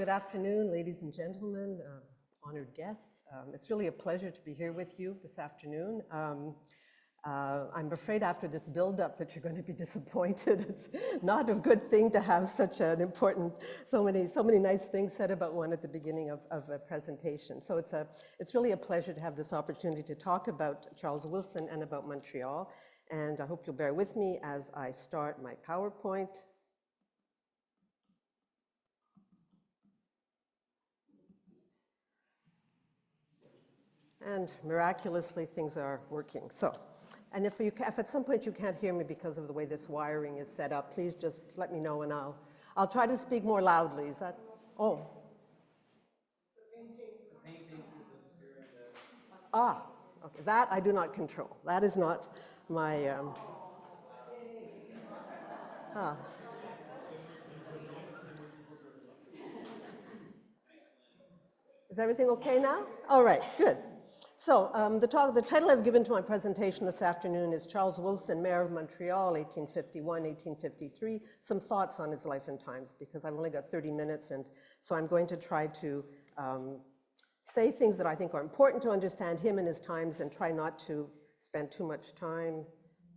Good afternoon, ladies and gentlemen, honored guests. It's really a pleasure to be here with you this afternoon. I'm afraid after this build-up that you're going to be disappointed. It's not a good thing to have such an important, so many nice things said about one at the beginning of a presentation. So it's really a pleasure to have this opportunity to talk about Charles Wilson and about Montreal. And I hope you'll bear with me as I start my PowerPoint. And miraculously, things are working. So, and if at some point you can't hear me because of the way this wiring is set up, please just let me know and I'll try to speak more loudly. Is that, oh. The painting is obscuring the... Ah, okay, that I do not control. That is not my, Is everything okay now? All right, good. So the title I've given to my presentation this afternoon is Charles Wilson, Mayor of Montreal, 1851-1853, some thoughts on his life and times, because I've only got 30 minutes, and so I'm going to try to say things that I think are important to understand him and his times and try not to spend too much time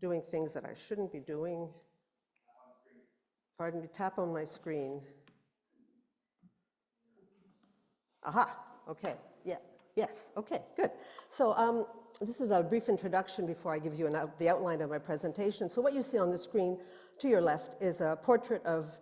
doing things that I shouldn't be doing. Pardon me, tap on my screen. Aha, okay, yeah, yes, okay, good. So this is a brief introduction before I give you the outline of my presentation. So what you see on the screen to your left is a portrait of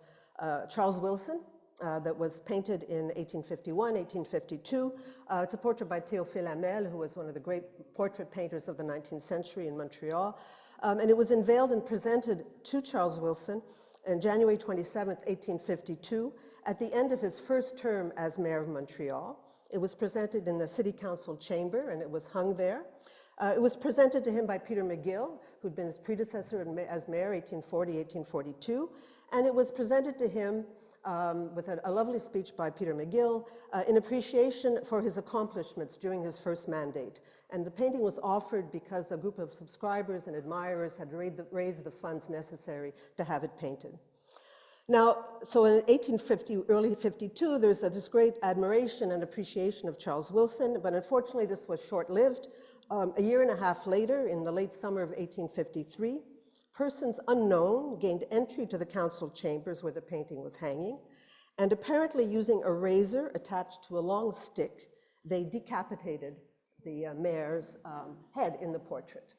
Charles Wilson that was painted in 1851, 1852. It's a portrait by Théophile Hamel, who was one of the great portrait painters of the 19th century in Montreal. And it was unveiled and presented to Charles Wilson on January 27th, 1852, at the end of his first term as mayor of Montreal. It was presented in the city council chamber and it was hung there. It was presented to him by Peter McGill, who'd been his predecessor as mayor, 1840, 1842. And it was presented to him with a lovely speech by Peter McGill in appreciation for his accomplishments during his first mandate. And the painting was offered because a group of subscribers and admirers had raised the funds necessary to have it painted. Now, so in 1850, early 52, there's this great admiration and appreciation of Charles Wilson, but unfortunately this was short-lived. A year and a half later, in the late summer of 1853, persons unknown gained entry to the council chambers where the painting was hanging, and apparently using a razor attached to a long stick, they decapitated the mayor's head in the portrait.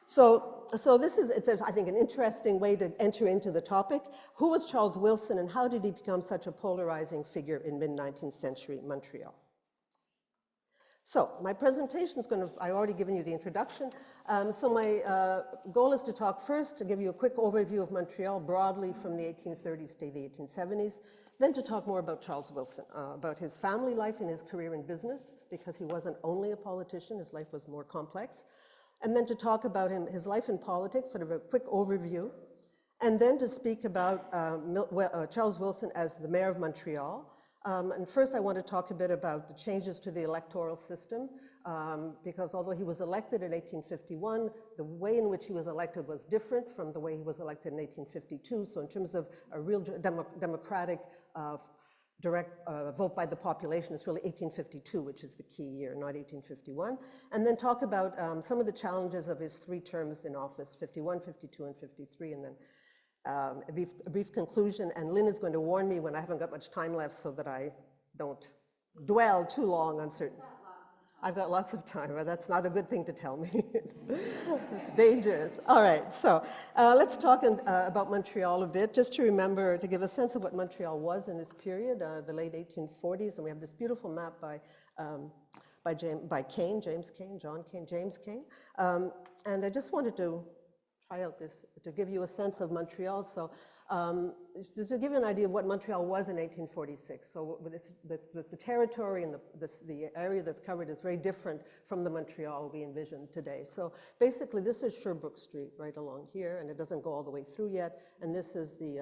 So this is, I think, an interesting way to enter into the topic. Who was Charles Wilson and how did he become such a polarizing figure in mid-19th century Montreal? So my presentation is I've already given you the introduction. So my goal is to talk first, to give you a quick overview of Montreal broadly from the 1830s to the 1870s, then to talk more about Charles Wilson, about his family life and his career in business, because he wasn't only a politician, his life was more complex. And then to talk about his life in politics, sort of a quick overview, and then to speak about Charles Wilson as the mayor of Montreal. And first I want to talk a bit about the changes to the electoral system, because although he was elected in 1851, the way in which he was elected was different from the way he was elected in 1852. So in terms of a real democratic direct vote by the population, it's really 1852, which is the key year, not 1851. And then talk about some of the challenges of his 3 terms in office, 51, 52, and 53, and then a brief conclusion. And Lynn is going to warn me when I haven't got much time left so that I don't dwell too long on certain... I've got lots of time, but that's not a good thing to tell me. It's dangerous. All right, so let's talk about Montreal a bit, just to remember, to give a sense of what Montreal was in this period, the late 1840s. And we have this beautiful map by James Kane. And I just wanted to try out this, to give you a sense of Montreal. So to give you an idea of what Montreal was in 1846. So the territory and the area that's covered is very different from the Montreal we envision today. So basically this is Sherbrooke Street right along here, and it doesn't go all the way through yet. And this is the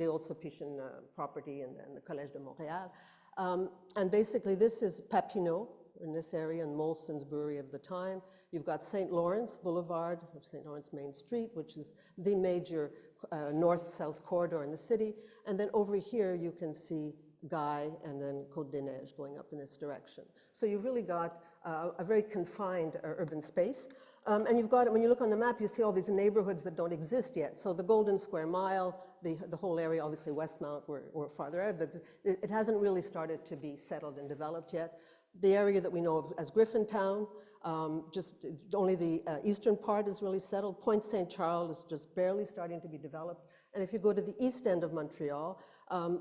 old Sulpician property and the Collège de Montréal. And basically this is Papineau in this area and Molson's brewery of the time. You've got St. Lawrence Boulevard, or St. Lawrence Main Street, which is the major north-south corridor in the city. And then over here, you can see Gail and then Côte des Neiges going up in this direction. So you've really got a very confined urban space. And you've got, when you look on the map, you see all these neighborhoods that don't exist yet. So the Golden Square Mile, the whole area, obviously Westmount, we're farther out, but it hasn't really started to be settled and developed yet. The area that we know of as Griffintown, just only the eastern part is really settled. Point St. Charles is just barely starting to be developed. And if you go to the east end of Montreal,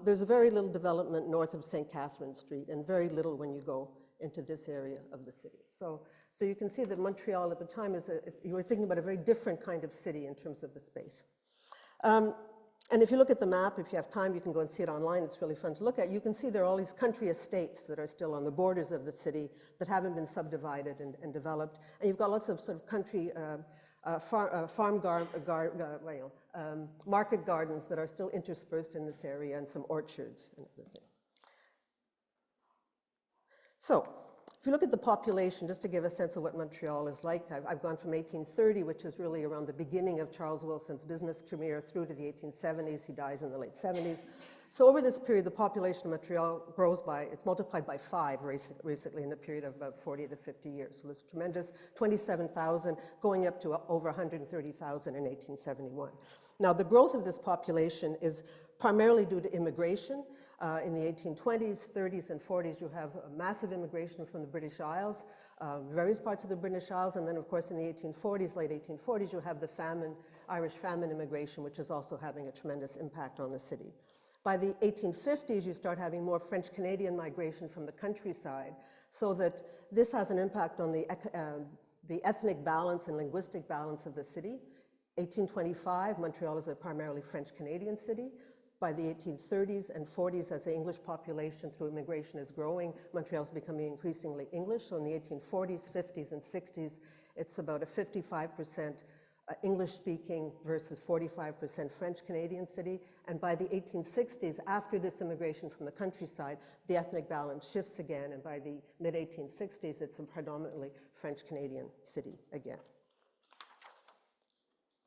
there's very little development north of St. Catherine Street and very little when you go into this area of the city. So you can see that Montreal at the time you were thinking about a very different kind of city in terms of the space. And if you look at the map, if you have time, you can go and see it online. It's really fun to look at. You can see there are all these country estates that are still on the borders of the city that haven't been subdivided and developed. And you've got lots of sort of country market gardens that are still interspersed in this area and some orchards and other things. So if you look at the population, just to give a sense of what Montreal is like, I've gone from 1830, which is really around the beginning of Charles Wilson's business career, through to the 1870s. He dies in the late 70s. So over this period, the population of Montreal grows it's multiplied by 5 recently in the period of about 40 to 50 years. So this tremendous 27,000 going up to over 130,000 in 1871. Now, the growth of this population is primarily due to immigration. In the 1820s, 30s, and 40s, you have a massive immigration from the British Isles, various parts of the British Isles, and then, of course, in the 1840s, late 1840s, you have the Irish famine immigration, which is also having a tremendous impact on the city. By the 1850s, you start having more French-Canadian migration from the countryside, so that this has an impact on the ethnic balance and linguistic balance of the city. 1825, Montreal is a primarily French-Canadian city. By the 1830s and 40s, as the English population through immigration is growing, Montreal is becoming increasingly English. So in the 1840s, 50s, and 60s, it's about a 55% English-speaking versus 45% French-Canadian city. And by the 1860s, after this immigration from the countryside, the ethnic balance shifts again. And by the mid-1860s, it's a predominantly French-Canadian city again.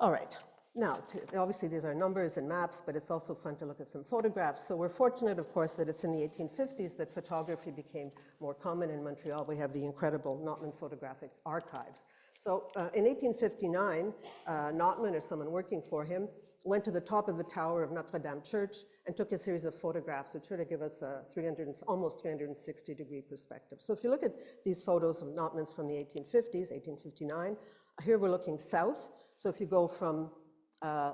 All right. Now, obviously, these are numbers and maps, but it's also fun to look at some photographs. So we're fortunate, of course, that it's in the 1850s that photography became more common in Montreal. We have the incredible Notman Photographic Archives. So in 1859, Notman, or someone working for him, went to the top of the tower of Notre Dame Church and took a series of photographs which sort of give us a almost 360-degree perspective. So if you look at these photos of Notman's from the 1850s, 1859, here we're looking south. So if you go from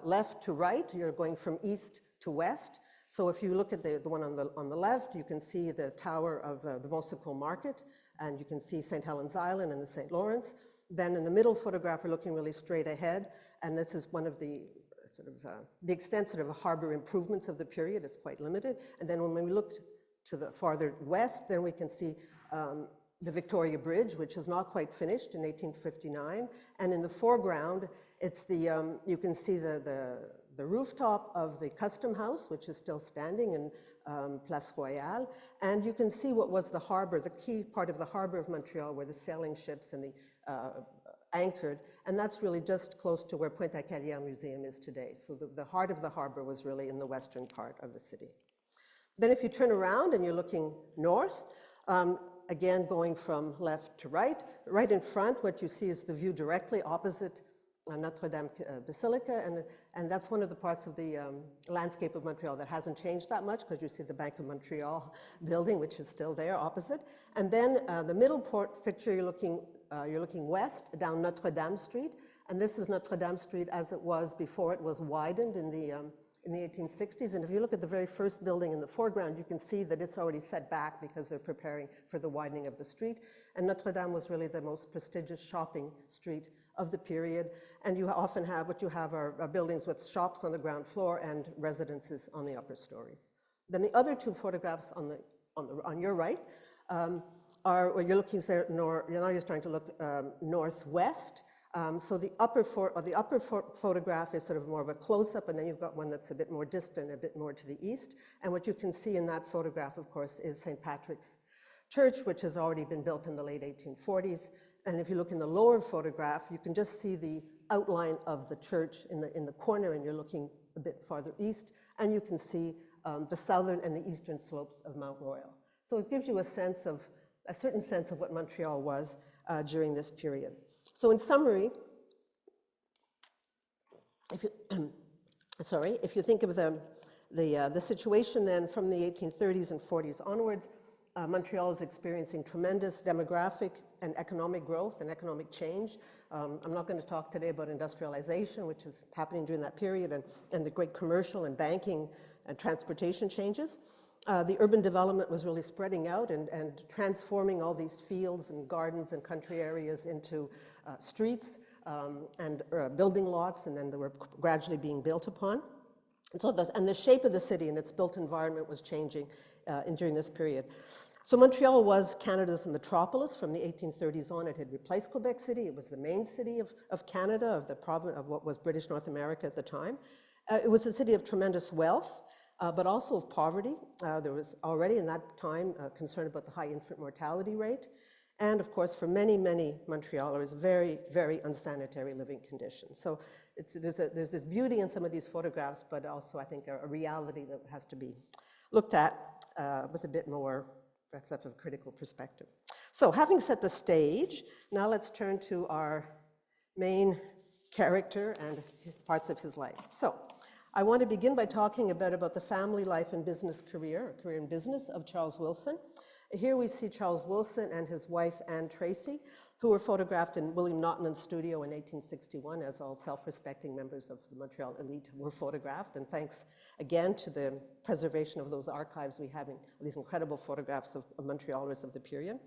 left to right, you're going from east to west. So if you look at the one on the left, you can see the tower of the Monsignor Market, and you can see St. Helens Island and the St. Lawrence. Then in the middle photograph, we're looking really straight ahead, and this is one of the the extent of harbor improvements of the period. It's quite limited. And then when we look to the farther west, then we can see the Victoria Bridge, which is not quite finished in 1859. And in the foreground, it's you can see the rooftop of the Custom House, which is still standing in Place Royale. And you can see what was the harbor, the key part of the harbor of Montreal, where the sailing ships and the anchored. And that's really just close to where Pointe-à-Calière Museum is today. So the heart of the harbor was really in the western part of the city. Then if you turn around and you're looking north, again, going from left to right in front, what you see is the view directly opposite Notre Dame Basilica, and that's one of the parts of the landscape of Montreal that hasn't changed that much, because you see the Bank of Montreal building, which is still there opposite. And then the middle picture, you're looking west down Notre Dame Street, and this is Notre Dame Street as it was before it was widened in the 1860s. And if you look at the very first building in the foreground, you can see that it's already set back because they're preparing for the widening of the street. And Notre Dame was really the most prestigious shopping street of the period. And you often have, what you have are buildings with shops on the ground floor and residences on the upper stories. Then the other two photographs on your right are where you're looking there, now you're starting to look northwest. So the upper photograph is sort of more of a close-up, and then you've got one that's a bit more distant, a bit more to the east. And what you can see in that photograph, of course, is St. Patrick's Church, which has already been built in the late 1840s. And if you look in the lower photograph, you can just see the outline of the church in the corner, and you're looking a bit farther east, and you can see the southern and the eastern slopes of Mount Royal. So it gives you a certain sense of what Montreal was during this period. So in summary, if you think of the situation then from the 1830s and 40s onwards, Montreal is experiencing tremendous demographic and economic growth and economic change. I'm not going to talk today about industrialization, which is happening during that period, and the great commercial and banking and transportation changes. The urban development was really spreading out and transforming all these fields and gardens and country areas into streets and building lots, and then they were gradually being built upon. And so the shape of the city and its built environment was changing during this period. So Montreal was Canada's metropolis from the 1830s on. It had replaced Quebec City. It was the main city of Canada, of the province of what was British North America at the time. It was a city of tremendous wealth, but also of poverty. There was already in that time concern about the high infant mortality rate. And of course, for many, many Montrealers, very, very unsanitary living conditions. So there's this beauty in some of these photographs, but also I think a reality that has to be looked at with a bit more perhaps of a critical perspective. So having set the stage, now let's turn to our main character and parts of his life. So I want to begin by talking a bit about the family life and business career, or career in business of Charles Wilson. Here we see Charles Wilson and his wife, Anne Tracy, who were photographed in William Naughton's studio in 1861, as all self-respecting members of the Montreal elite were photographed. And thanks again to the preservation of those archives, we have these incredible photographs of Montrealers of the period.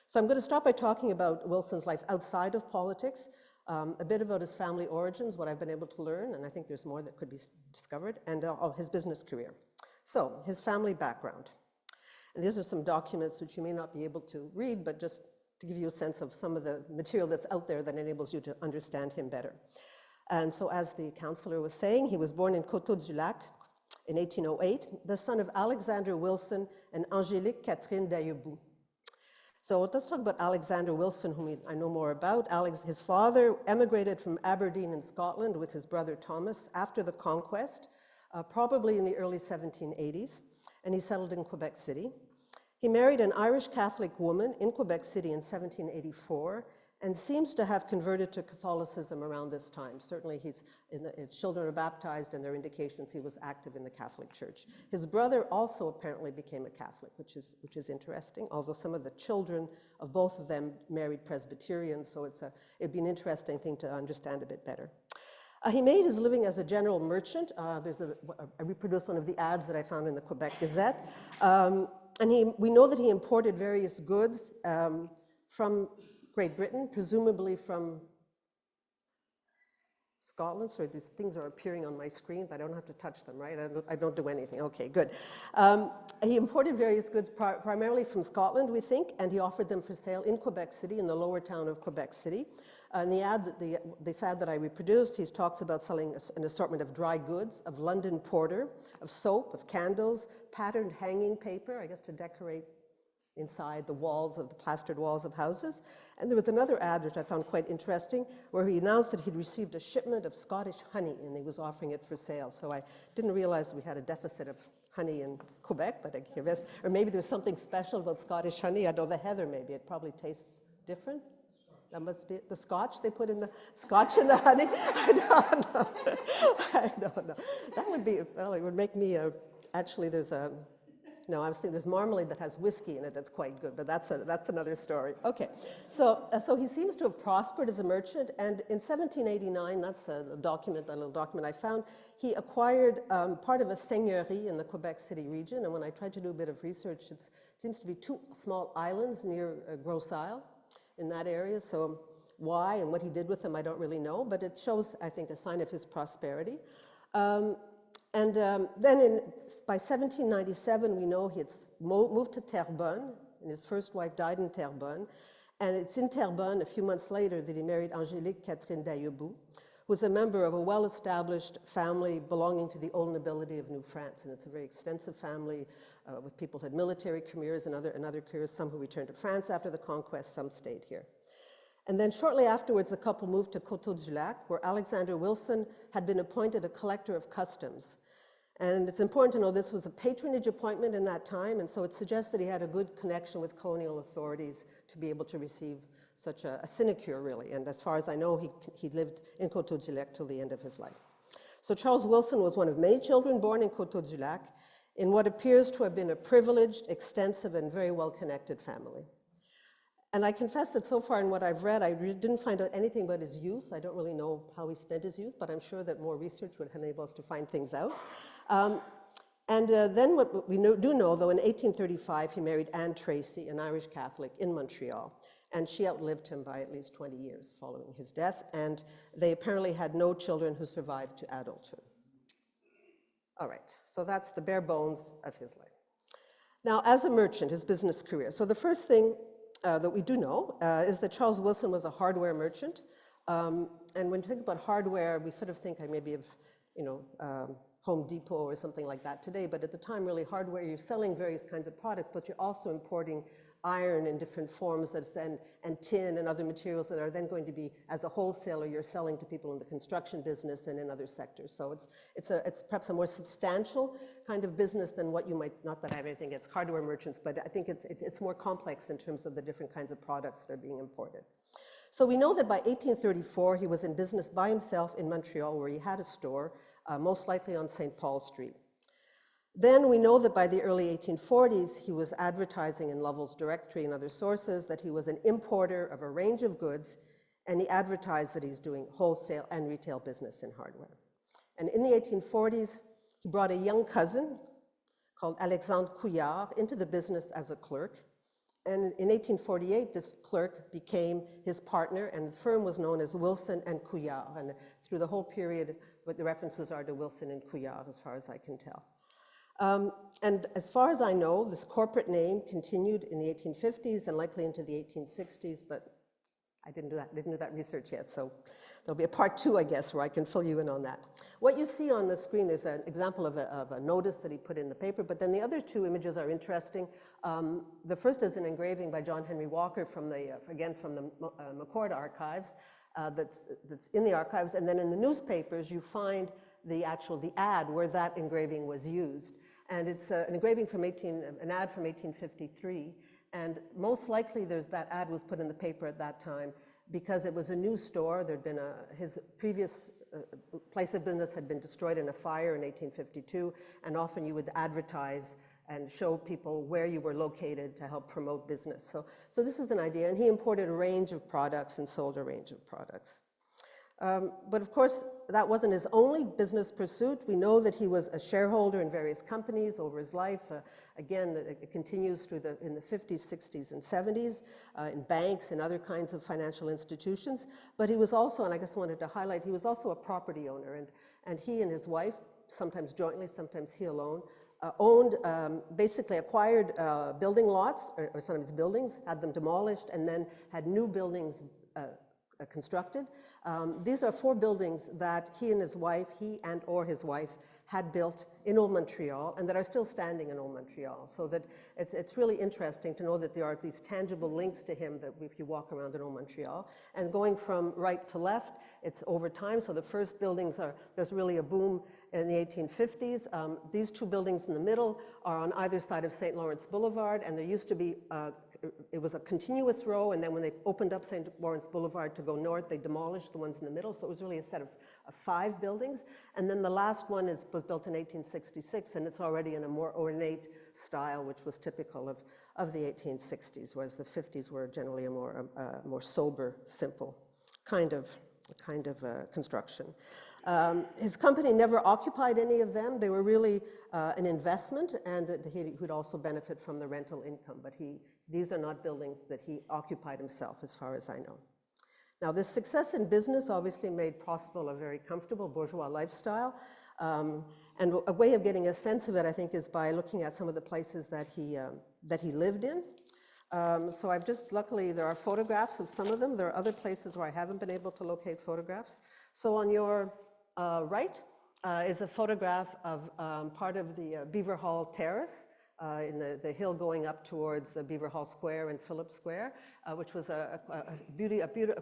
So I'm going to start by talking about Wilson's life outside of politics, a bit about his family origins, what I've been able to learn, and I think there's more that could be discovered, and his business career. So his family background. And these are some documents which you may not be able to read, but just to give you a sense of some of the material that's out there that enables you to understand him better. And so as the counselor was saying, he was born in Coteau-du-Lac in 1808, the son of Alexander Wilson and Angélique Catherine d'Aillebout. So let's talk about Alexander Wilson, whom I know more about. His father emigrated from Aberdeen in Scotland with his brother Thomas after the conquest, probably in the early 1780s, and he settled in Quebec City. He married an Irish Catholic woman in Quebec City in 1784 and seems to have converted to Catholicism around this time. Certainly his children are baptized, and there are indications he was active in the Catholic Church. His brother also apparently became a Catholic, which is interesting, although some of the children of both of them married Presbyterians, so it'd be an interesting thing to understand a bit better. He made his living as a general merchant. I reproduced one of the ads that I found in the Quebec Gazette. And we know that he imported various goods from Great Britain, presumably from Scotland. So these things are appearing on my screen, but I don't have to touch them, right? I don't do anything. Okay, good. He imported various goods primarily from Scotland, we think, and he offered them for sale in Quebec City, in the lower town of Quebec City. In the ad that I reproduced, he talks about selling an assortment of dry goods, of London porter, of soap, of candles, patterned hanging paper, I guess to decorate inside the plastered walls of houses. And there was another ad which I found quite interesting, where he announced that he'd received a shipment of Scottish honey, and he was offering it for sale. So I didn't realize we had a deficit of honey in Quebec, but I guess, or maybe there's something special about Scottish honey. I know the heather, maybe. It probably tastes different. That must be the Scotch they put in the Scotch in the honey. I don't know. I don't know. That would be, well, it would make me actually there's marmalade that has whiskey in it that's quite good, but that's another story. Okay, so he seems to have prospered as a merchant, and in 1789, that's a little document I found, he acquired part of a seigneurie in the Quebec City region, and when I tried to do a bit of research, it seems to be 2 small islands near Gros Isle in that area, so why and what he did with them, I don't really know, but it shows, I think, a sign of his prosperity. Then by 1797, we know he had moved to Terrebonne, and his first wife died in Terrebonne, and it's in Terrebonne a few months later that he married Angélique Catherine d'Aillebout, who was a member of a well-established family belonging to the old nobility of New France, and it's a very extensive family with people who had military careers and other careers, some who returned to France after the conquest, some stayed here. And then shortly afterwards, the couple moved to Château du Lac, where Alexander Wilson had been appointed a collector of customs. And it's important to know this was a patronage appointment in that time, and so it suggests that he had a good connection with colonial authorities to be able to receive such a sinecure, really. And as far as I know, he lived in Château du Lac till the end of his life. So Charles Wilson was one of many children born in Château du Lac in what appears to have been a privileged, extensive, and very well-connected family. And I confess that so far in what I've read, I didn't find out anything about his youth. I don't really know how he spent his youth, but I'm sure that more research would enable us to find things out. Then what we do know, though, in 1835, he married Anne Tracy, an Irish Catholic in Montreal. And she outlived him by at least 20 years following his death. And they apparently had no children who survived to adulthood. All right, so that's the bare bones of his life. Now, as a merchant, his business career. So the first thing that we do know is that Charles Wilson was a hardware merchant. And when you think about hardware, we sort of think maybe of, Home Depot or something like that today. But at the time, really, hardware, you're selling various kinds of products, but you're also importing iron in different forms and tin and other materials that are then going to be, as a wholesaler, you're selling to people in the construction business and in other sectors. So it's perhaps a more substantial kind of business than what you might, not that I have anything against hardware merchants, but I think it's more complex in terms of the different kinds of products that are being imported. So we know that by 1834, he was in business by himself in Montreal, where he had a store, most likely on St. Paul Street. Then we know that by the early 1840s, he was advertising in Lovell's Directory and other sources that he was an importer of a range of goods, and he advertised that he's doing wholesale and retail business in hardware. And in the 1840s, he brought a young cousin called Alexandre Couillard into the business as a clerk. And in 1848, this clerk became his partner, and the firm was known as Wilson and Couillard. And through the whole period, what the references are to Wilson and Couillard, as far as I can tell. And as far as I know, this corporate name continued in the 1850s and likely into the 1860s, but I didn't do that research yet, so there'll be a part 2, I guess, where I can fill you in on that. What you see on the screen, there's an example of a notice that he put in the paper, but then the other 2 images are interesting. The first is an engraving by John Henry Walker from the McCord archives, that's in the archives, and then in the newspapers you find the ad where that engraving was used. And it's an engraving from an ad from 1853. And most likely that ad was put in the paper at that time because it was a new store. There'd been his previous place of business had been destroyed in a fire in 1852. And often you would advertise and show people where you were located to help promote business. So this is an idea. And he imported a range of products and sold a range of products. But of course, that wasn't his only business pursuit. We know that he was a shareholder in various companies over his life. Again, it continues in the 50s, 60s, and 70s, in banks and other kinds of financial institutions. But he was also, and I just wanted to highlight, he was also a property owner. And he and his wife, sometimes jointly, sometimes he alone, basically acquired building lots, or sometimes buildings, had them demolished, and then had new buildings constructed. These are 4 buildings that he and his wife had built in Old Montreal and that are still standing in Old Montreal. So that it's really interesting to know that there are these tangible links to him that if you walk around in Old Montreal. And going from right to left, it's over time. So the first buildings there's really a boom in the 1850s. These 2 buildings in the middle are on either side of St. Lawrence Boulevard, and there used to be it was a continuous row, and then when they opened up St. Lawrence Boulevard to go north, they demolished the ones in the middle, so it was really a set of 5 buildings. And then the last one was built in 1866, and it's already in a more ornate style, which was typical of the 1860s, whereas the 50s were generally a more sober, simple kind of construction. His company never occupied any of them. They were really an investment, and he would also benefit from the rental income, but these are not buildings that he occupied himself, as far as I know. Now, this success in business obviously made possible a very comfortable bourgeois lifestyle, and a way of getting a sense of it, I think, is by looking at some of the places that he lived in. So luckily, there are photographs of some of them. There are other places where I haven't been able to locate photographs. So on your right is a photograph of part of the Beaver Hall Terrace in the hill going up towards the Beaver Hall Square and Phillips Square, which was a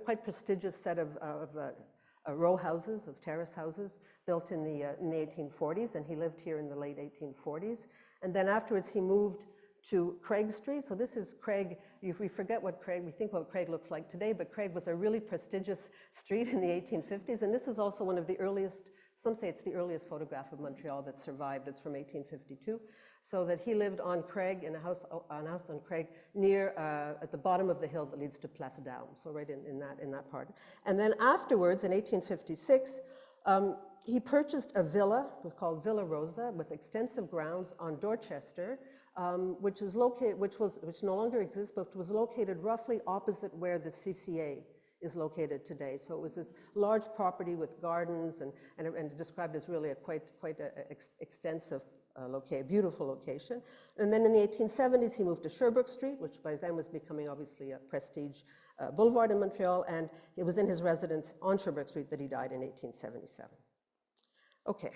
quite prestigious set of row houses, of terrace houses, built in the 1840s, and he lived here in the late 1840s. And then afterwards he moved to Craig Street. So this is Craig. If we forget what Craig, we think what Craig looks like today, but Craig was a really prestigious street in the 1850s, and this is also one of the earliest, some say it's the earliest photograph of Montreal that survived. It's from 1852. So that he lived on Craig, in a house on Craig, near, at the bottom of the hill that leads to Place d'Armes, so right in that part. And then afterwards, in 1856, he purchased a villa, called Villa Rosa, with extensive grounds on Dorchester, which no longer exists, but was located roughly opposite where the CCA is located today. So it was this large property with gardens and described as really a quite extensive beautiful location. And then in the 1870s, he moved to Sherbrooke Street, which by then was becoming obviously a prestige boulevard in Montreal, and it was in his residence on Sherbrooke Street that he died in 1877. Okay.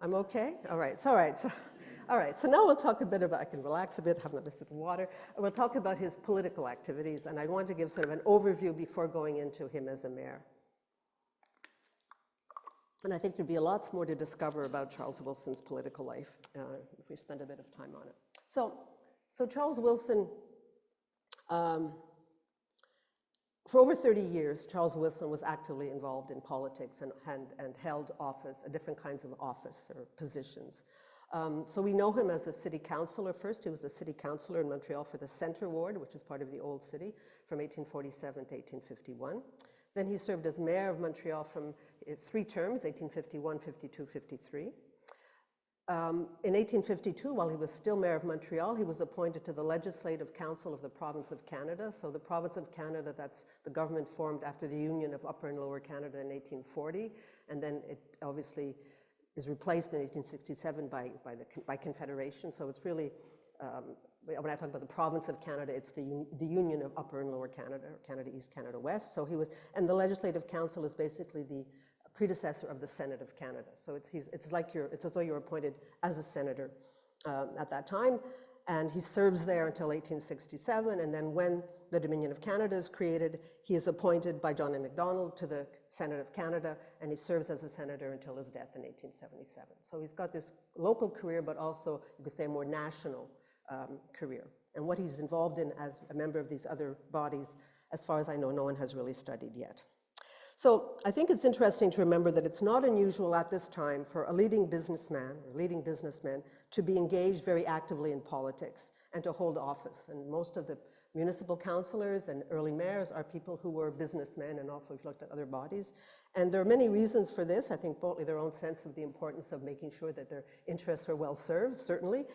I'm okay? All right, it's all right. All right, so now we'll talk a bit about, I can relax a bit, have another sip of water, and we'll talk about his political activities, and I want to give sort of an overview before going into him as a mayor. And I think there'd be lots more to discover about Charles Wilson's political life if we spend a bit of time on it. So Charles Wilson, for over 30 years, Charles Wilson was actively involved in politics and held office, different kinds of office or positions. So we know him as a city councillor first. He was a city councillor in Montreal for the Centre Ward, which is part of the Old City, from 1847 to 1851. Then he served as mayor of Montreal from 3 terms, 1851, 52, 53. In 1852, while he was still mayor of Montreal, he was appointed to the Legislative Council of the Province of Canada. So the Province of Canada, that's the government formed after the union of Upper and Lower Canada in 1840, and then it obviously is replaced in 1867 by Confederation. So it's really, when I talk about the Province of Canada, it's the Union of Upper and Lower Canada, or Canada East, Canada West. So he was, and the Legislative Council is basically the predecessor of the Senate of Canada. So it's as though you're appointed as a senator at that time, and he serves there until 1867, and then when the Dominion of Canada is created, he is appointed by John A. Macdonald to the Senate of Canada, and he serves as a senator until his death in 1877. So he's got this local career, but also, you could say, a more national career. And what he's involved in as a member of these other bodies, as far as I know, no one has really studied yet. So I think it's interesting to remember that it's not unusual at this time for a leading businessman or leading businessmen to be engaged very actively in politics and to hold office. And most of the municipal councillors and early mayors are people who were businessmen, and also we've looked at other bodies. And there are many reasons for this. I think partly their own sense of the importance of making sure that their interests are well served, certainly.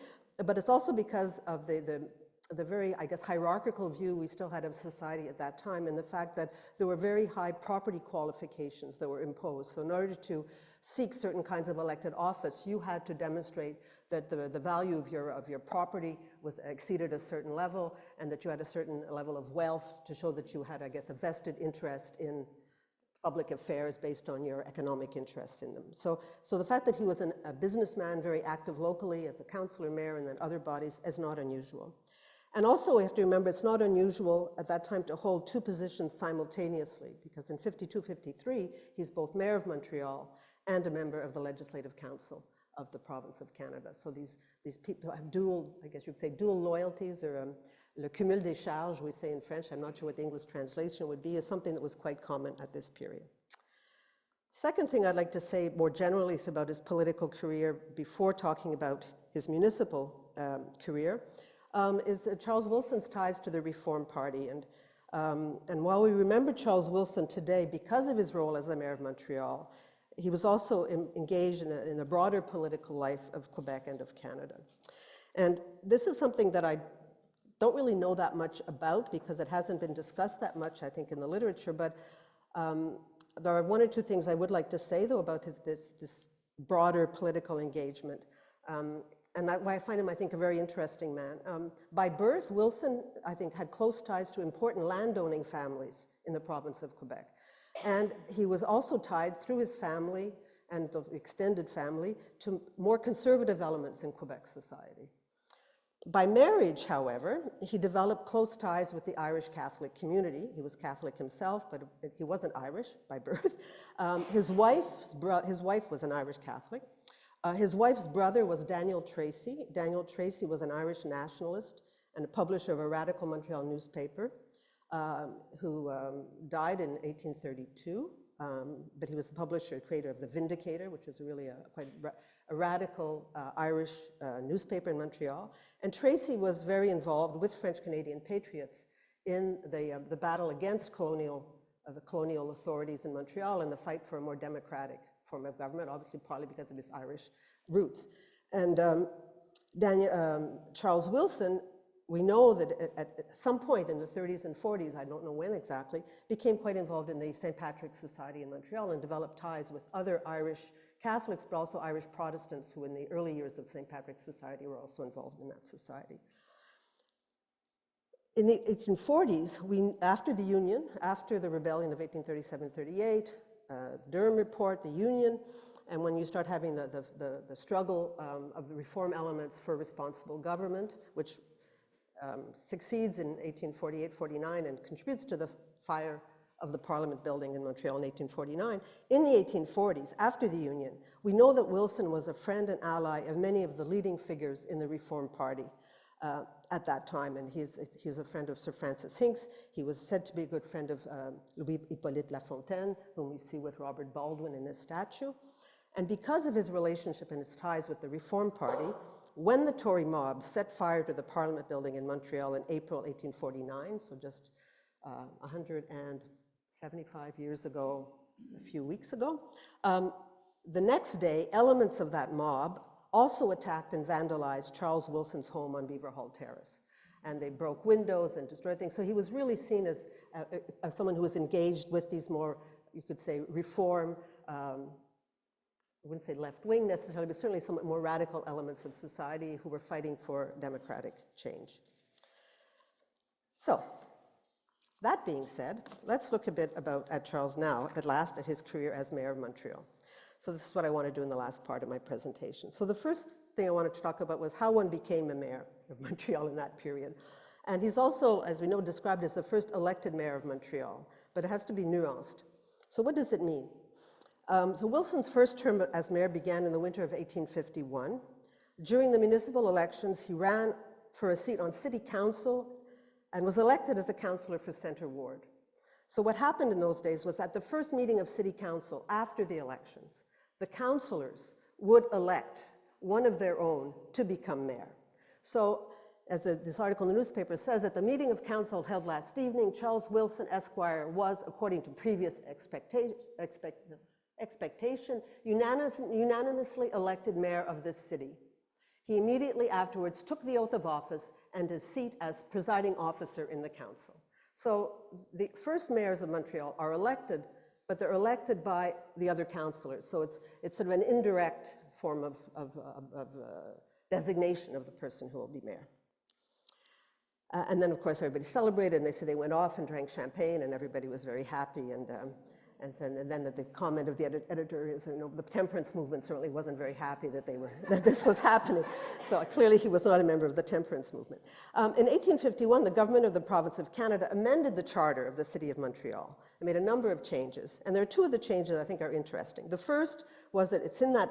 But it's also because of the very, I guess, hierarchical view we still had of society at that time, and the fact that there were very high property qualifications that were imposed. So in order to seek certain kinds of elected office, you had to demonstrate that the value of your property was exceeded a certain level, and that you had a certain level of wealth to show that you had, I guess, a vested interest in public affairs based on your economic interests in them. So the fact that he was a businessman, very active locally as a councillor, mayor, and then other bodies is not unusual. And also we have to remember it's not unusual at that time to hold 2 positions simultaneously, because in 52, 53, he's both mayor of Montreal and a member of the Legislative Council of the Province of Canada. So these people have dual, I guess you'd say dual loyalties, or le cumul des charges, we say in French. I'm not sure what the English translation would be, is something that was quite common at this period. Second thing I'd like to say more generally is about his political career before talking about his municipal career, is Charles Wilson's ties to the Reform Party. And while we remember Charles Wilson today because of his role as the mayor of Montreal, he was also engaged in a broader political life of Quebec and of Canada. And this is something that I don't really know that much about because it hasn't been discussed that much, I think, in the literature, but there are 1 or 2 things I would like to say, though, about this broader political engagement. And that's why I find him, I think, a very interesting man. By birth, Wilson, I think, had close ties to important landowning families in the province of Quebec. And he was also tied through his family and the extended family to more conservative elements in Quebec society. By marriage, however, he developed close ties with the Irish Catholic community. He was Catholic himself, but he wasn't Irish by birth. His wife was an Irish Catholic. His wife's brother was Daniel Tracy. Daniel Tracy was an Irish nationalist and a publisher of a radical Montreal newspaper who died in 1832. But he was the publisher, creator of The Vindicator, which was really quite a radical Irish newspaper in Montreal. And Tracy was very involved with French-Canadian patriots in the battle against the colonial authorities in Montreal and the fight for a more democratic form of government, obviously partly because of his Irish roots. And Charles Wilson, we know that at some point in the 30s and 40s, I don't know when exactly, became quite involved in the St. Patrick's Society in Montreal and developed ties with other Irish Catholics, but also Irish Protestants who in the early years of St. Patrick's Society were also involved in that society. In the 1840s, after the Union, after the rebellion of 1837-38, Durham Report, the Union, and when you start having the struggle of the reform elements for responsible government, which succeeds in 1848-49 and contributes to the fire of the Parliament building in Montreal in 1849. In the 1840s, after the Union, we know that Wilson was a friend and ally of many of the leading figures in the Reform Party at that time, and he's a friend of Sir Francis Hincks. He was said to be a good friend of Louis Hippolyte Lafontaine, whom we see with Robert Baldwin in this statue. And because of his relationship and his ties with the Reform Party, when the Tory mob set fire to the Parliament building in Montreal in April 1849, so just 175 years ago, a few weeks ago, the next day, elements of that mob also attacked and vandalized Charles Wilson's home on Beaver Hall Terrace. And they broke windows and destroyed things. So he was really seen as someone who was engaged with these more, you could say, reform, I wouldn't say left-wing necessarily, but certainly somewhat more radical elements of society who were fighting for democratic change. So, that being said, let's look a bit at Charles now, at last, at his career as mayor of Montreal. So this is what I want to do in the last part of my presentation. So the first thing I wanted to talk about was how one became a mayor of Montreal in that period. And he's also, as we know, described as the first elected mayor of Montreal, but it has to be nuanced. So what does it mean? So Wilson's first term as mayor began in the winter of 1851. During the municipal elections, he ran for a seat on city council and was elected as a councillor for Centre Ward. So what happened in those days was at the first meeting of city council after the elections, the councillors would elect one of their own to become mayor. So as this article in the newspaper says, at the meeting of council held last evening, Charles Wilson, Esquire, was, according to previous expectation, unanimously elected mayor of this city. He immediately afterwards took the oath of office and his seat as presiding officer in the council. So the first mayors of Montreal are elected, but they're elected by the other councillors. So it's sort of an indirect form of designation of the person who will be mayor. And then, of course, everybody celebrated, and they said they went off and drank champagne, and everybody was very happy. And then the comment of the editor is, you know, the temperance movement certainly wasn't very happy that this was happening. So clearly he was not a member of the temperance movement. In 1851, the government of the province of Canada amended the charter of the city of Montreal and made a number of changes. And there are two of the changes I think are interesting. The first was that it's in the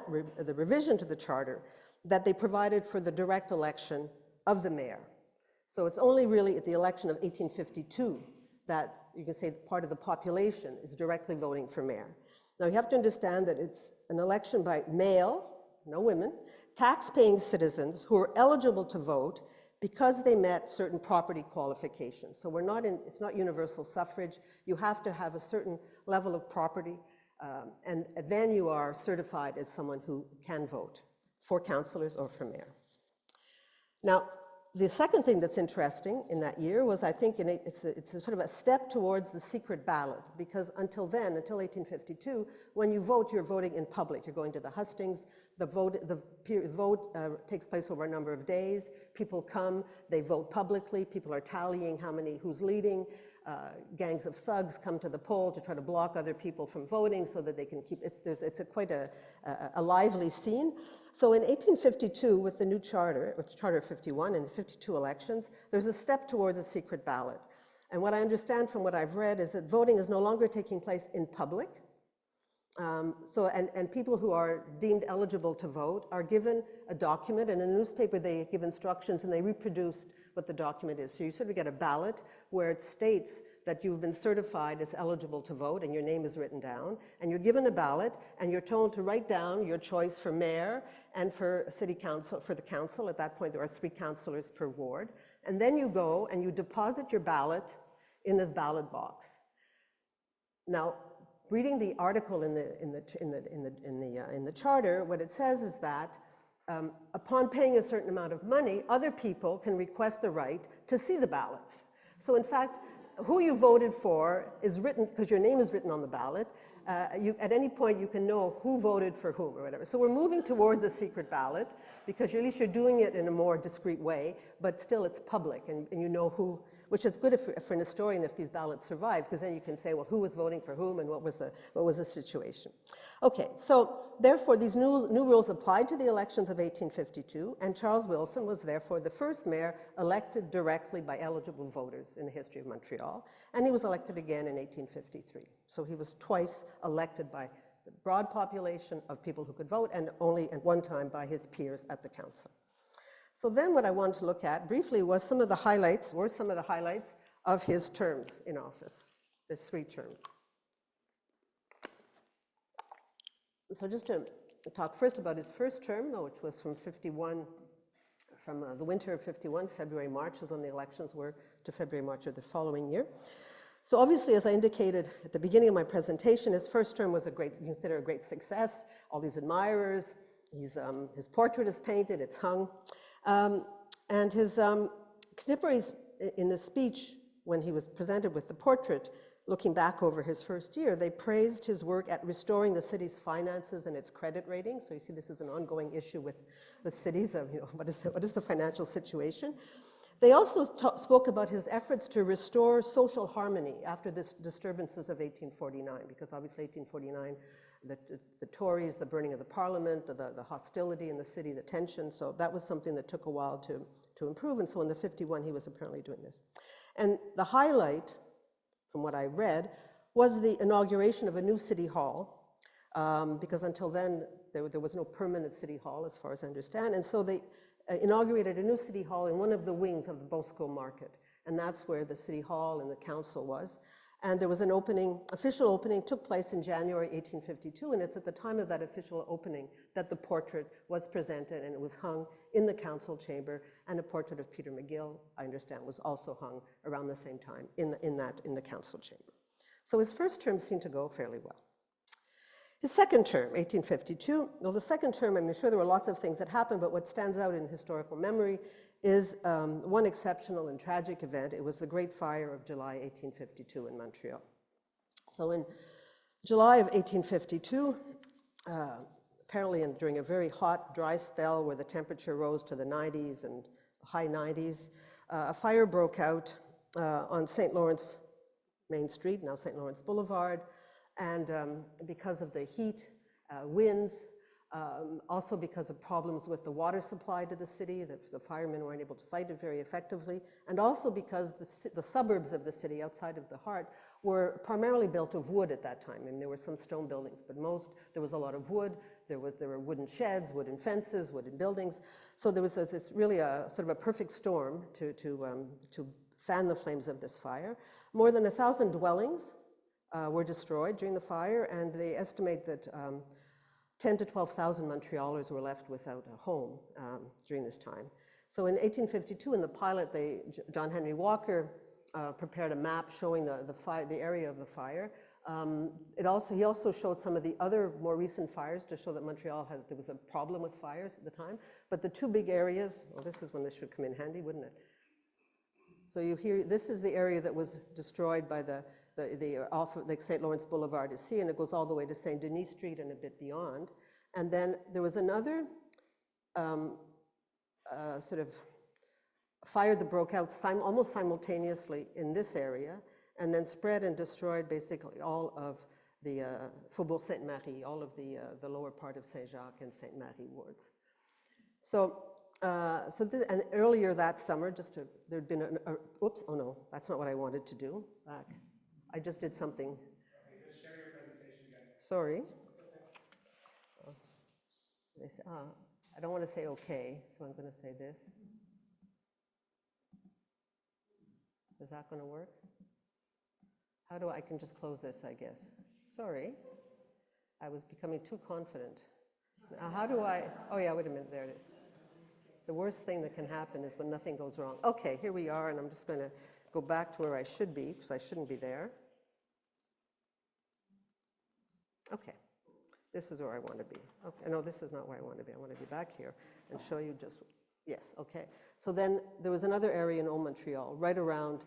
revision to the charter that they provided for the direct election of the mayor. So it's only really at the election of 1852 that you can say part of the population is directly voting for mayor. Now you have to understand that it's an election by male, no women, tax-paying citizens who are eligible to vote because they met certain property qualifications. So it's not universal suffrage. You have to have a certain level of property, and then you are certified as someone who can vote for councillors or for mayor. Now, the second thing that's interesting in that year was, I think, it's a sort of a step towards the secret ballot, because until then, until 1852, when you vote, you're voting in public. You're going to the hustings. The vote takes place over a number of days. People come, they vote publicly. People are tallying who's leading. gangs of thugs come to the poll to try to block other people from voting so that they can keep, it's quite a lively scene. So in 1852, with the new charter, with the Charter of 51 and the 52 elections, there's a step towards a secret ballot. And what I understand from what I've read is that voting is no longer taking place in public. And people who are deemed eligible to vote are given a document, and in the newspaper they give instructions and they reproduce what the document is. So you sort of get a ballot where it states that you've been certified as eligible to vote and your name is written down, and you're given a ballot and you're told to write down your choice for mayor and for city council, for the council. At that point there are 3 councillors per ward, and then you go and you deposit your ballot in this ballot box. Now, reading the article in the charter, what it says is that upon paying a certain amount of money, other people can request the right to see the ballots. So in fact, who you voted for is written, because your name is written on the ballot. At any point you can know who voted for whom or whatever. So we're moving towards a secret ballot, because at least you're doing it in a more discreet way, but still it's public, and you know who, which is good for an historian if these ballots survive, because then you can say, well, who was voting for whom and what was the situation. Okay, so therefore these new rules applied to the elections of 1852, and Charles Wilson was therefore the first mayor elected directly by eligible voters in the history of Montreal, and he was elected again in 1853. So he was twice elected by the broad population of people who could vote, and only at one time by his peers at the council. So then what I wanted to look at briefly was some of the highlights of his terms in office, his 3 terms. So just to talk first about his first term, though, which was from 51, from the winter of 51, February, March is when the elections were, to February, March of the following year. So obviously, as I indicated at the beginning of my presentation, his first term was considered a great success. All these admirers, his portrait is painted, it's hung. And his contemporaries in the speech, when he was presented with the portrait, looking back over his first year, they praised his work at restoring the city's finances and its credit rating. So you see, this is an ongoing issue with the cities of, what is the financial situation. They also spoke about his efforts to restore social harmony after the disturbances of 1849, because obviously 1849, the Tories, the burning of the Parliament, the hostility in the city, the tension, so that was something that took a while to improve, and so in the 51 he was apparently doing this. And the highlight, from what I read, was the inauguration of a new city hall, because until then there was no permanent city hall as far as I understand, and so they inaugurated a new city hall in one of the wings of the Bosco Market, and that's where the city hall and the council was. And there was an official opening took place in January 1852, and it's at the time of that official opening that the portrait was presented, and it was hung in the council chamber, and a portrait of Peter McGill, I understand, was also hung around the same time in the council chamber. So his first term seemed to go fairly well. His second term, 1852, well, the second term, I'm sure there were lots of things that happened, but what stands out in historical memory is one exceptional and tragic event. It was the Great Fire of July 1852 in Montreal. So in July of 1852, apparently during a very hot, dry spell where the temperature rose to the 90s and high 90s, a fire broke out on St. Lawrence Main Street, now St. Lawrence Boulevard, and because of the heat, winds, also because of problems with the water supply to the city, the firemen weren't able to fight it very effectively, and also because the suburbs of the city outside of the heart were primarily built of wood at that time. I mean, there were some stone buildings, but there was a lot of wood. There were wooden sheds, wooden fences, wooden buildings. So there was this really sort of a perfect storm to fan the flames of this fire. More than 1,000 dwellings were destroyed during the fire, and they estimate that 10 to 12,000 Montrealers were left without a home during this time. So in 1852, in the pilot, John Henry Walker prepared a map showing the area of the fire. He also showed some of the other more recent fires to show that Montreal there was a problem with fires at the time. But the 2 big areas, well, this is when this should come in handy, wouldn't it? So this is the area that was destroyed by the St. Lawrence Boulevard is C, and it goes all the way to St. Denis Street and a bit beyond. And then there was another sort of fire that broke out almost simultaneously in this area, and then spread and destroyed basically all of the Faubourg Sainte-Marie, all of the lower part of Saint-Jacques and Sainte-Marie wards. So, and earlier that summer, there'd been oops, oh no, that's not what I wanted to do. Back. I just did something. Okay, just share your presentation again. Sorry. They say, I don't want to say okay, so I'm going to say this. Is that going to work? I can just close this, I guess. Sorry. I was becoming too confident. Now, oh yeah, wait a minute, there it is. The worst thing that can happen is when nothing goes wrong. Okay, here we are, and I'm just going to go back to where I should be, because I shouldn't be there. Okay, this is where I want to be. Okay, no, this is not where I want to be. I want to be back here and show you just, yes, okay. So then there was another area in Old Montreal, right around,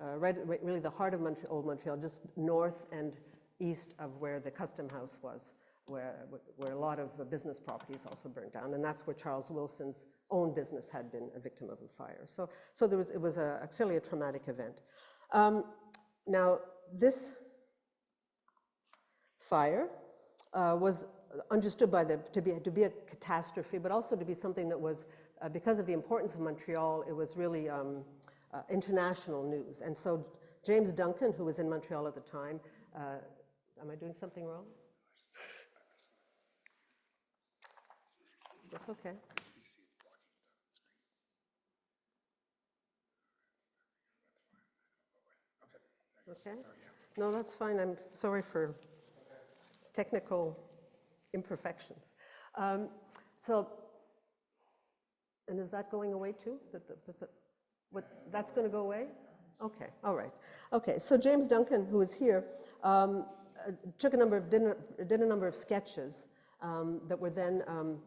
really the heart of Old Montreal, just north and east of where the Custom House was, where a lot of business properties also burned down, and that's where Charles Wilson's own business had been a victim of a fire. So it was actually a traumatic event. Now, this fire was understood to be a catastrophe, but also to be something that was, because of the importance of Montreal, it was really international news. And so James Duncan, who was in Montreal at the time, am I doing something wrong? That's okay. Okay. No, that's fine. I'm sorry for technical imperfections. And is that going away too? That's going to go away? Okay, all right. Okay, so James Duncan, who is here, did a number of sketches that were then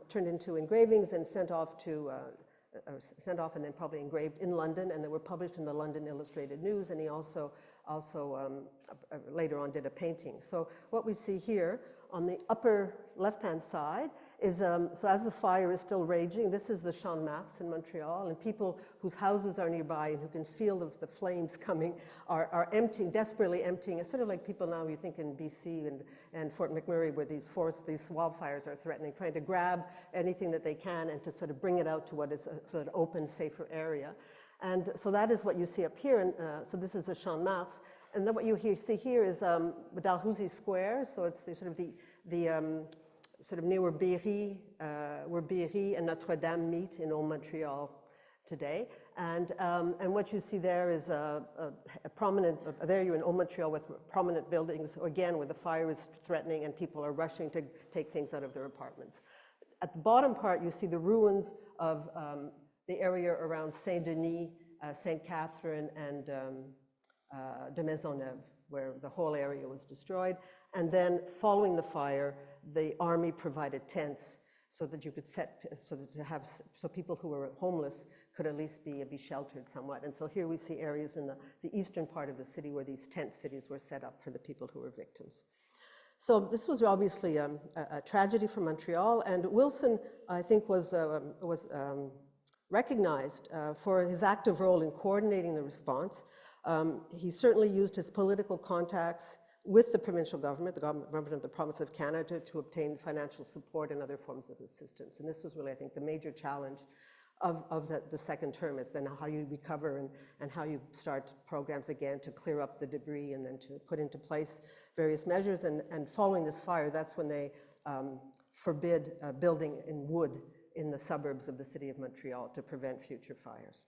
turned into engravings and sent off and then probably engraved in London, and they were published in the London Illustrated News, and he also later on did a painting. So what we see here on the upper left-hand side is, so as the fire is still raging, this is the Champ de Mars in Montreal, and people whose houses are nearby and who can feel the flames coming are emptying, desperately emptying. It's sort of like people now, you think in BC and Fort McMurray, where these wildfires are threatening, trying to grab anything that they can and to sort of bring it out to what is a sort of open, safer area. And so that is what you see up here, and so this is the Champ de Mars. And then what you see here is Dalhousie Square, so it's the sort of near where Berry and Notre Dame meet in Old Montreal today. And what you see there is a prominent, there you're in Old Montreal with prominent buildings, again, where the fire is threatening and people are rushing to take things out of their apartments. At the bottom part, you see the ruins of the area around Saint-Denis, Saint Catherine, and de Maisonneuve, where the whole area was destroyed. And then following the fire, the army provided tents so that you could so people who were homeless could at least be sheltered somewhat. And so here we see areas in the eastern part of the city where these tent cities were set up for the people who were victims. So this was obviously a tragedy for Montreal, and Wilson, I think, was recognized for his active role in coordinating the response. He certainly used his political contacts with the provincial government, the government of the province of Canada, to obtain financial support and other forms of assistance. And this was really, I think, the major challenge of the second term, is then how you recover and how you start programs again to clear up the debris and then to put into place various measures. And following this fire, that's when they forbid building in wood in the suburbs of the city of Montreal to prevent future fires.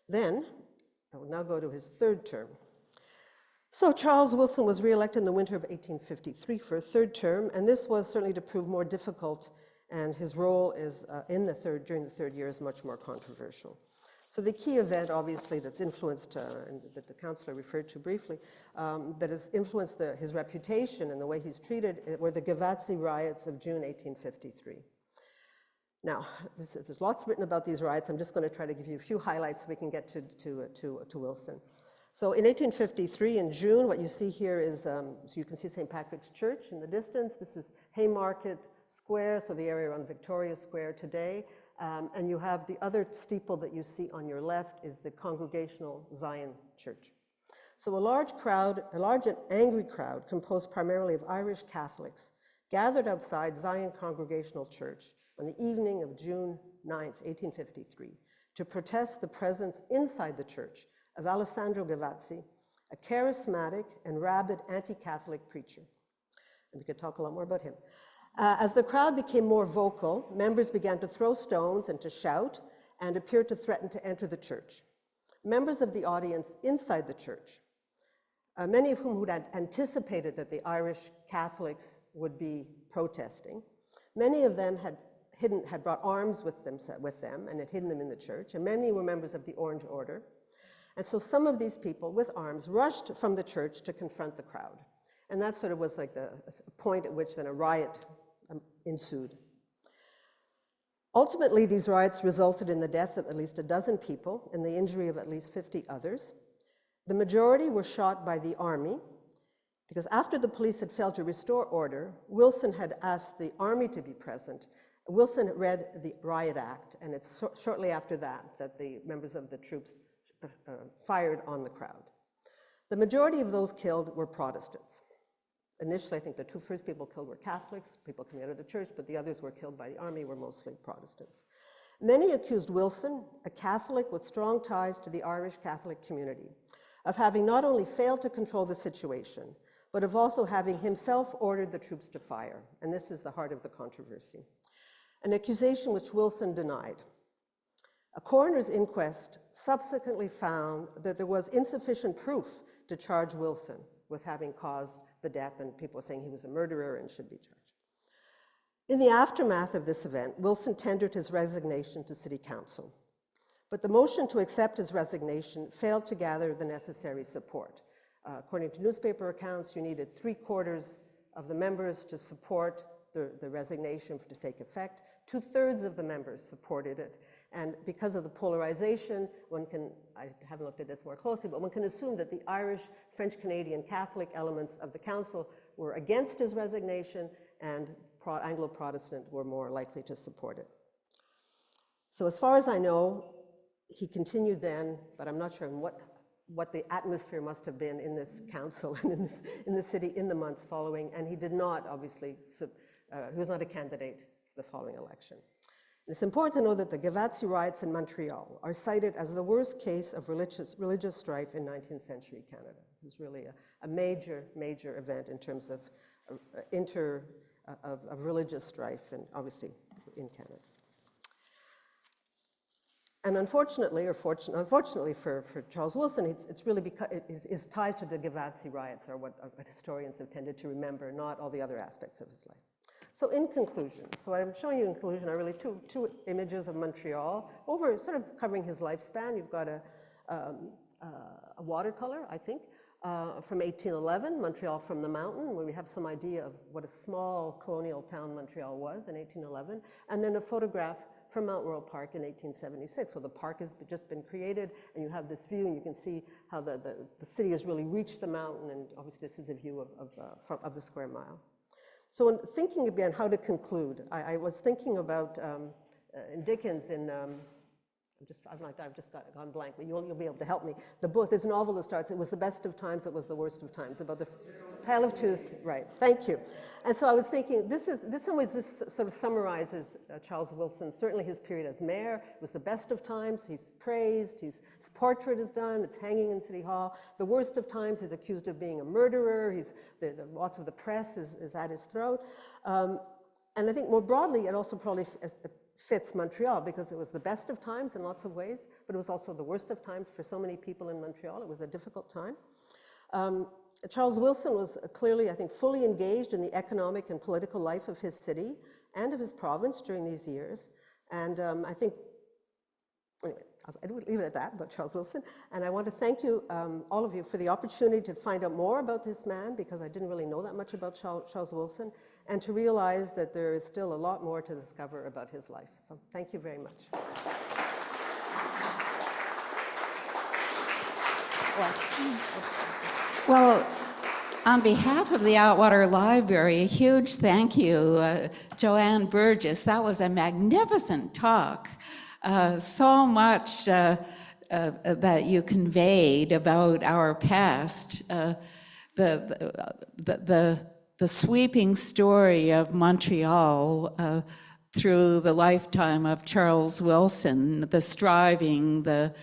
Then, I will now go to his third term. So Charles Wilson was re-elected in the winter of 1853 for a third term, and this was certainly to prove more difficult, and his role is during the third year is much more controversial. So the key event, obviously, that's influenced, and that the councillor referred to briefly, that has influenced his reputation and the way he's treated, were the Gavazzi riots of June 1853. Now, there's lots written about these riots. I'm just going to try to give you a few highlights so we can get to Wilson. So in 1853, in June, what you see here is, so you can see St. Patrick's Church in the distance. This is Haymarket Square, so the area around Victoria Square today. And you have the other steeple that you see on your left is the Congregational Zion Church. So a large and angry crowd composed primarily of Irish Catholics gathered outside Zion Congregational Church on the evening of June 9th, 1853, to protest the presence inside the church of Alessandro Gavazzi, a charismatic and rabid anti-Catholic preacher. And we could talk a lot more about him. As the crowd became more vocal, members began to throw stones and to shout and appeared to threaten to enter the church. Members of the audience inside the church, many of whom had anticipated that the Irish Catholics would be protesting, many of them had brought arms with them and had hidden them in the church, and many were members of the Orange Order. And so some of these people with arms rushed from the church to confront the crowd. And that sort of was like the point at which then a riot ensued. Ultimately, these riots resulted in the death of at least a dozen people and the injury of at least 50 others. The majority were shot by the army, because after the police had failed to restore order, Wilson had asked the army to be present. Wilson read the Riot Act, and it's shortly after that the members of the troops fired on the crowd. The majority of those killed were Protestants. Initially, I think the two first people killed were Catholics, people coming out of the church, but the others were killed by the army were mostly Protestants. Many accused Wilson, a Catholic with strong ties to the Irish Catholic community, of having not only failed to control the situation, but of also having himself ordered the troops to fire. And this is the heart of the controversy. An accusation which Wilson denied. A coroner's inquest subsequently found that there was insufficient proof to charge Wilson with having caused the death, and people saying he was a murderer and should be charged. In the aftermath of this event, Wilson tendered his resignation to City Council. But the motion to accept his resignation failed to gather the necessary support. According to newspaper accounts, you needed 3/4 of the members to support the resignation to take effect. 2/3 of the members supported it. And because of the polarization, I haven't looked at this more closely, but one can assume that the Irish, French Canadian Catholic elements of the council were against his resignation, and Anglo-Protestant were more likely to support it. So as far as I know, he continued then, but I'm not sure what the atmosphere must have been in this council and in the city in the months following, and he did not, obviously, he was not a candidate for the following election. It's important to know that the Gavazzi riots in Montreal are cited as the worst case of religious strife in 19th century Canada. This is really a major event in terms of religious strife, and obviously in Canada. And unfortunately, unfortunately for Charles Wilson, it's really because his ties to the Gavazzi riots are what historians have tended to remember, not all the other aspects of his life. So in conclusion, so I'm showing you in conclusion are really two images of Montreal, over sort of covering his lifespan. You've got a watercolor, I think, from 1811, Montreal from the Mountain, where we have some idea of what a small colonial town Montreal was in 1811, and then a photograph from Mount Royal Park in 1876. So the park has just been created, and you have this view, and you can see how the city has really reached the mountain, and obviously this is a view of the square mile. So in thinking again how to conclude, I was thinking about in Dickens in, I've just gone blank, but you'll be able to help me. The book, this novel that starts, it was the best of times, it was the worst of times, about the Tale of Two, right, thank you. And so I was thinking, this sort of summarizes Charles Wilson, certainly his period as mayor. It was the best of times, he's praised, his portrait is done, it's hanging in City Hall. The worst of times, he's accused of being a murderer, lots of the press is at his throat. And I think more broadly, it also probably fits Montreal, because it was the best of times in lots of ways, but it was also the worst of times for so many people in Montreal. It was a difficult time. Charles Wilson was clearly, I think, fully engaged in the economic and political life of his city and of his province during these years. And I think, anyway, I would leave it at that about Charles Wilson. And I want to thank you, all of you, for the opportunity to find out more about this man, because I didn't really know that much about Charles Wilson, and to realize that there is still a lot more to discover about his life. So thank you very much. Well, on behalf of the Atwater Library, a huge thank you, Joanne Burgess. That was a magnificent talk. So much that you conveyed about our past, the sweeping story of Montreal through the lifetime of Charles Wilson, the striving, the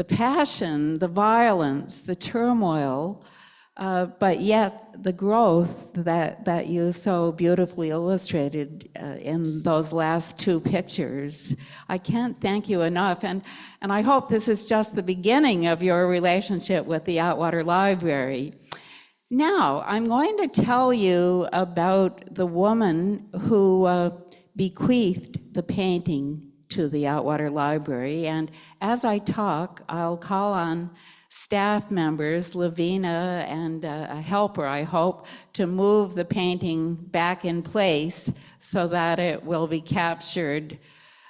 passion, the violence, the turmoil, but yet the growth that you so beautifully illustrated in those last two pictures. I can't thank you enough, and I hope this is just the beginning of your relationship with the Atwater Library. Now, I'm going to tell you about the woman who bequeathed the painting to the Atwater Library, and as I talk, I'll call on staff members, Lavina and a helper, I hope, to move the painting back in place so that it will be captured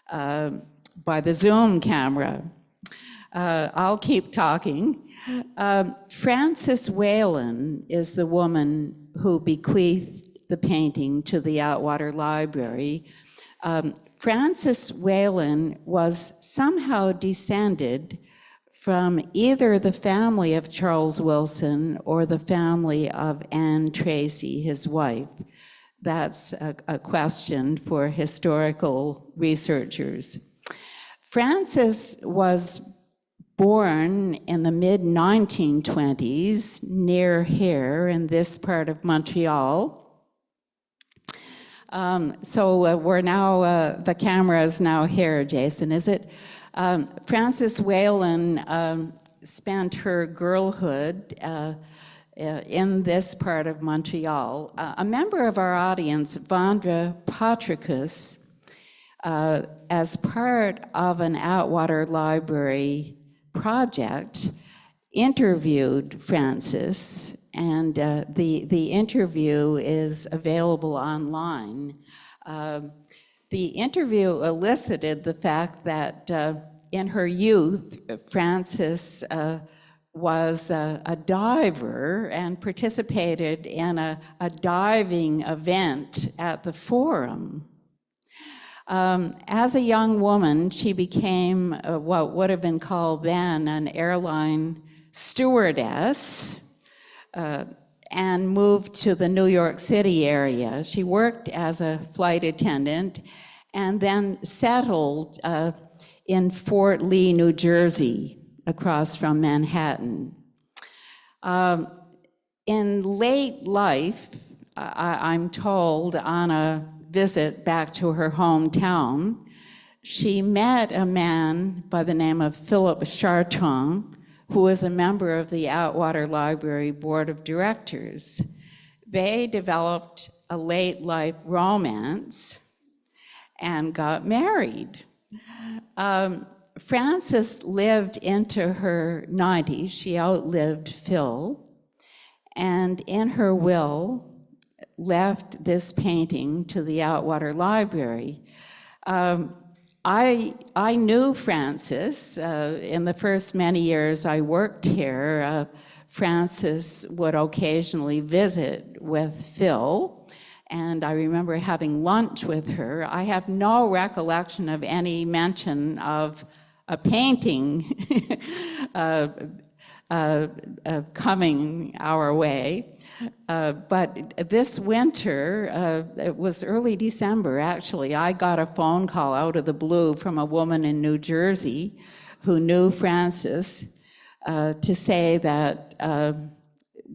by the Zoom camera. I'll keep talking. Frances Whelan is the woman who bequeathed the painting to the Atwater Library. Frances Whelan was somehow descended from either the family of Charles Wilson or the family of Anne Tracy, his wife. That's a question for historical researchers. Frances was born in the mid-1920s near here in this part of Montreal. We're now, the camera is now here, Jason, is it? Frances Whelan spent her girlhood in this part of Montreal. A member of our audience, Vandra Patricus, as part of an Atwater Library project, interviewed Frances, and the interview is available online. The interview elicited the fact that in her youth, Frances was a diver and participated in a diving event at the Forum. As a young woman, she became what would have been called then an airline stewardess and moved to the New York City area. She worked as a flight attendant and then settled in Fort Lee, New Jersey, across from Manhattan. In late life, I'm told, on a visit back to her hometown, she met a man by the name of Philip Chartrand, who was a member of the Atwater Library Board of Directors. They developed a late life romance and got married. Frances lived into her 90s. She outlived Phil, and in her will left this painting to the Atwater Library. I knew Frances. In the first many years I worked here, Frances would occasionally visit with Phil, and I remember having lunch with her. I have no recollection of any mention of a painting coming our way. But this winter, it was early December actually, I got a phone call out of the blue from a woman in New Jersey who knew Frances to say that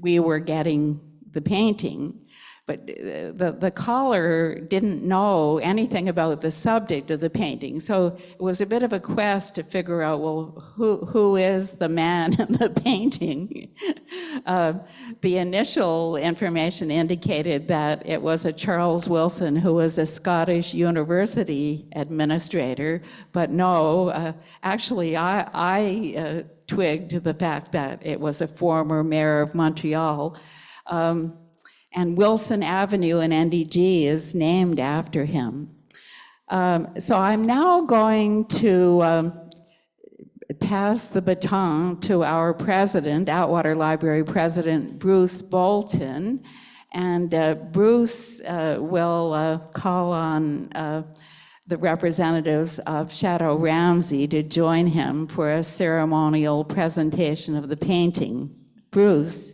we were getting the painting. But the caller didn't know anything about the subject of the painting, so it was a bit of a quest to figure out, well, who is the man in the painting? The initial information indicated that it was a Charles Wilson who was a Scottish university administrator, but no, actually I twigged the fact that it was a former mayor of Montreal. And Wilson Avenue in NDG is named after him. So I'm now going to pass the baton to our president, Atwater Library President Bruce Bolton, and Bruce will call on the representatives of Château Ramezay to join him for a ceremonial presentation of the painting. Bruce.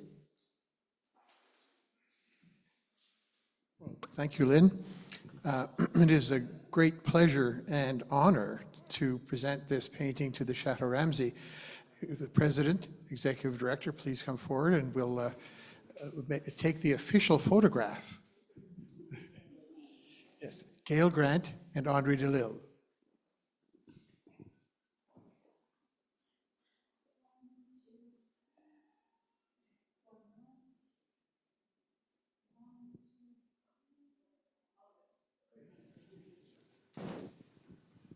Thank you, Lynn. It is a great pleasure and honor to present this painting to the Château Ramezay. The President, Executive Director, please come forward and we'll take the official photograph. Yes, Gail Grant and André Delisle.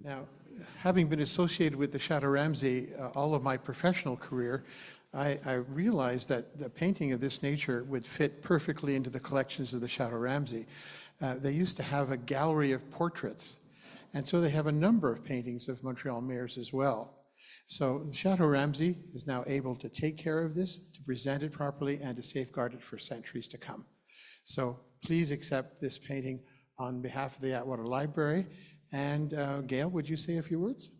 Now, having been associated with the Château Ramezay all of my professional career, I realized that the painting of this nature would fit perfectly into the collections of the Château Ramezay. They used to have a gallery of portraits, and so they have a number of paintings of Montreal mayors as well. So the Château Ramezay is now able to take care of this, to present it properly, and to safeguard it for centuries to come. So please accept this painting on behalf of the Atwater Library. And Gail, would you say a few words?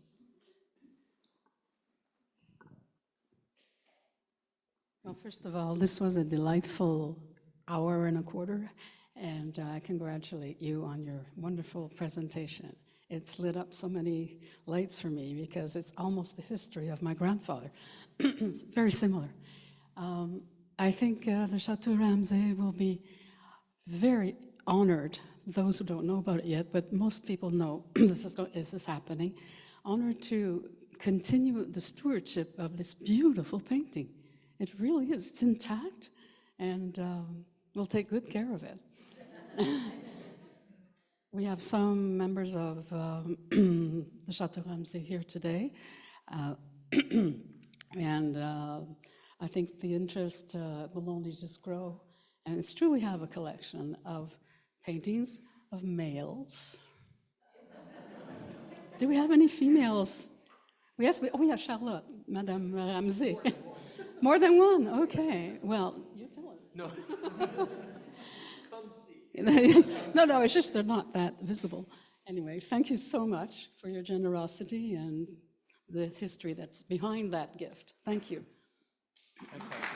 Well, first of all, this was a delightful hour and a quarter, and I congratulate you on your wonderful presentation. It's lit up so many lights for me because it's almost the history of my grandfather. It's very similar. I think the Château Ramezay will be very honored. Those who don't know about it yet, but most people know this is happening. Honored to continue the stewardship of this beautiful painting. It really is. It's intact, and we'll take good care of it. We have some members of the Château Ramezay here today, and I think the interest will only just grow. And it's true we have a collection of paintings of males. Do we have any females? Yes, we have Charlotte, Madame Ramezay. More than one, okay. Well, you tell us. No. Come see. No, it's just they're not that visible. Anyway, thank you so much for your generosity and the history that's behind that gift. Thank you. Okay.